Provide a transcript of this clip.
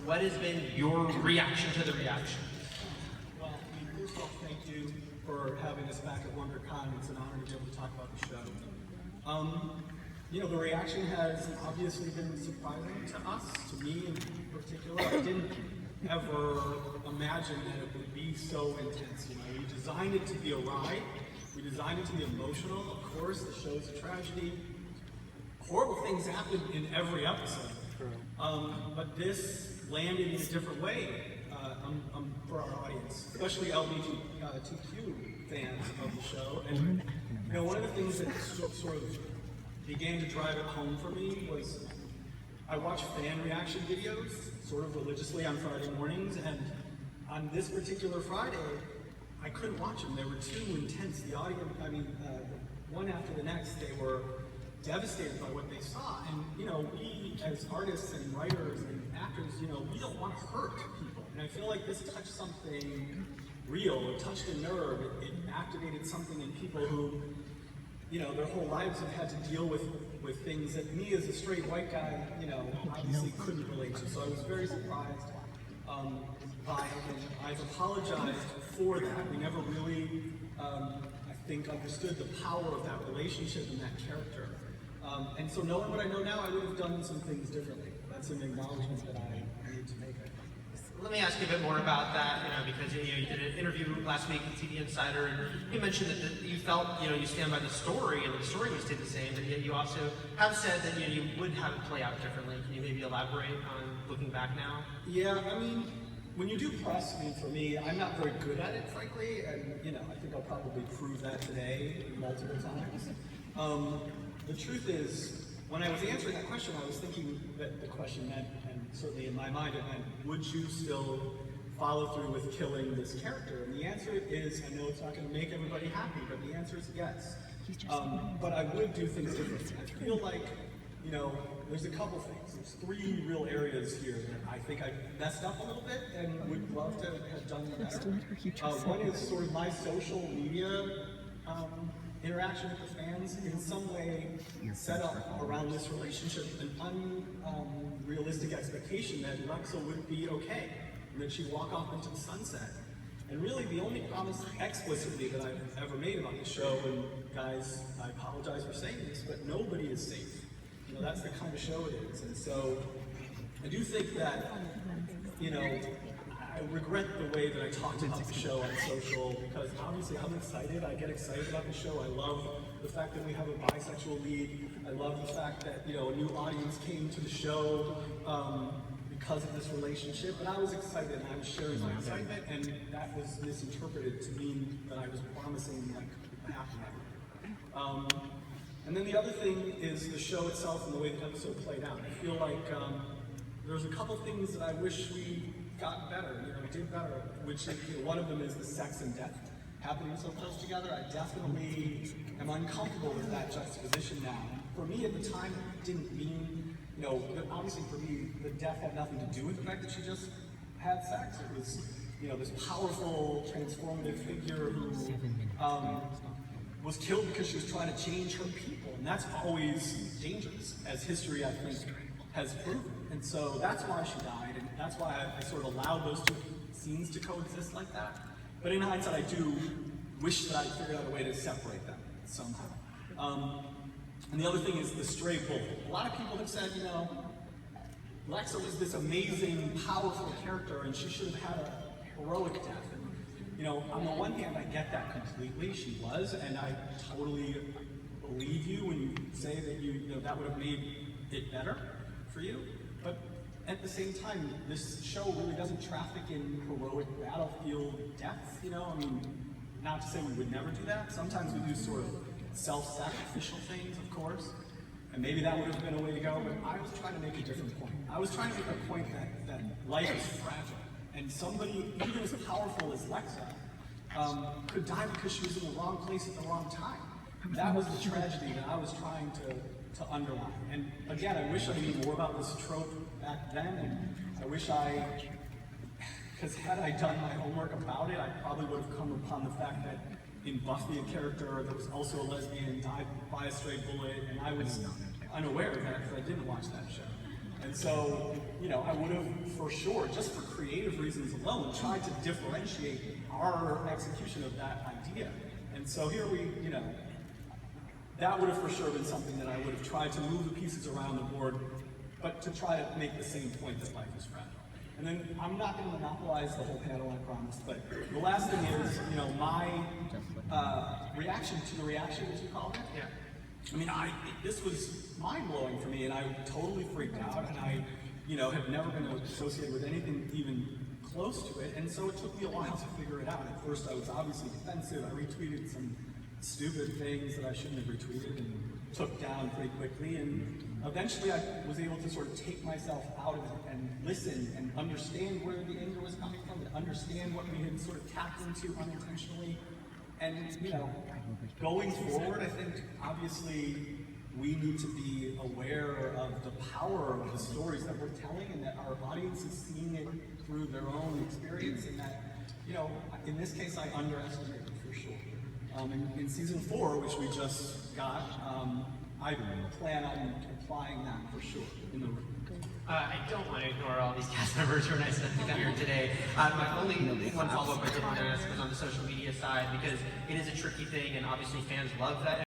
what has been your reaction to the reaction? Well, first of all, thank you for having us back at WonderCon. It's an honor to be able to talk about the show. The reaction has obviously been surprising to us, to me in particular. I didn't ever imagine that it would be so intense. We designed it to be a ride. We designed it to be emotional. Of course, the show's a tragedy. Horrible things happen in every episode. But this landed in a different way for our audience, especially LBQajsjdidndi fans of the show. And one of the things that sort of began to drive it home for me was I watch fan reaction videos sort of religiously on Friday mornings, and on this particular Friday, I couldn't watch them. They were too intense. The audience, one after the next, they were devastated by what they saw. And, we as artists and writers and actors, we don't want to hurt people. And I feel like this touched something real. It touched a nerve. It activated something in people who, their whole lives have had to deal with things that me as a straight white guy, obviously couldn't relate to. So I was very surprised by it, and I've apologized for that. We never really, I think, understood the power of that relationship and that character. And so knowing what I know now, I would have done some things differently. That's an acknowledgement that I need to make. Let me ask you a bit more about that, because you did an interview last week with TV Insider, and you mentioned that you felt, you stand by the story, and the story would stay the same, but yet you also have said that you would have it play out differently. Can you maybe elaborate on looking back now? Yeah, when you do press, for me, I'm not very good at it, frankly, and I think I'll probably prove that today multiple times. The truth is, when I was answering that question, I was thinking that the question meant, and certainly in my mind it meant, would you still follow through with killing this character? And the answer is, I know it's not going to make everybody happy, but the answer is yes. But I would do things differently. I feel like, there's a couple things. There's three real areas here that I think I messed up a little bit and would love to have done better. One is sort of my social media interaction with the fans in some way set up around this relationship an unrealistic expectation that Lexa would be okay and that she'd walk off into the sunset. And really the only promise explicitly that I've ever made about the show, and guys, I apologize for saying this, but nobody is safe. That's the kind of show it is. And so I do think that, I regret the way that I talked about the show on social, because obviously I'm excited. I get excited about the show. I love the fact that we have a bisexual lead. I love the fact that, a new audience came to the show because of this relationship. And I was excited, and I was sharing my excitement, and that was misinterpreted to mean that I was promising a happy ending. And then the other thing is the show itself and the way the episode played out. I feel like there's a couple things that I wish we got better, did better, which one of them is the sex and death happening so close together. I definitely am uncomfortable with that juxtaposition now. For me at the time, it didn't mean, obviously for me, the death had nothing to do with the fact that she just had sex. It was, this powerful, transformative figure who was killed because she was trying to change her people. And that's always dangerous, as history, I think, has proven. And so that's why she died, and that's why I sort of allowed those two scenes to coexist like that. But in hindsight, I do wish that I figured out a way to separate them somehow. And the other thing is the stray bullet. A lot of people have said, Lexa was this amazing, powerful character, and she should have had a heroic death. And, on the one hand, I get that completely. She was, and I totally believe you when you say that that would have made it better for you. But at the same time, this show really doesn't traffic in heroic battlefield deaths, not to say we would never do that. Sometimes we do sort of self-sacrificial things, of course, and maybe that would have been a way to go, but I was trying to make a different point. I was trying to make a point that life is fragile, and somebody, even as powerful as Lexa, could die because she was in the wrong place at the wrong time. That was the tragedy that I was trying to underline. And again, I wish I knew more about this trope back then, and I wish because had I done my homework about it, I probably would have come upon the fact that in Buffy, a character that was also a lesbian died by a stray bullet, and I was unaware of that because I didn't watch that show. And so, you know, I would have, for sure, just for creative reasons alone, tried to differentiate our execution of that idea. And so here we, you know, that would have for sure been something that I would have tried to move the pieces around the board, but to try to make the same point that life is fragile. And then I'm not going to monopolize the whole panel, I promise, but the last thing is, you know, my reaction to the reaction, as you call it. Yeah. I mean, this was mind-blowing for me, and I totally freaked out, and I, you know, have never been associated with anything even close to it, and so it took me a while to figure it out. At first, I was obviously defensive. I retweeted some stupid things that I shouldn't have retweeted and took down pretty quickly, and eventually I was able to sort of take myself out of it and listen and understand where the anger was coming from, and understand what we had sort of tapped into unintentionally. And, you know, going forward, I think, obviously, we need to be aware of the power of the stories that we're telling, and that our audience is seeing it through their own experience, and that, you know, in this case, I underestimated for sure. In season 4, which we just got, I plan on applying that for sure in the room. I don't want to ignore all these cast members who are nice enough to come here today. My only one follow-up I did want to ask was on the social media side, because it is a tricky thing, and obviously fans love that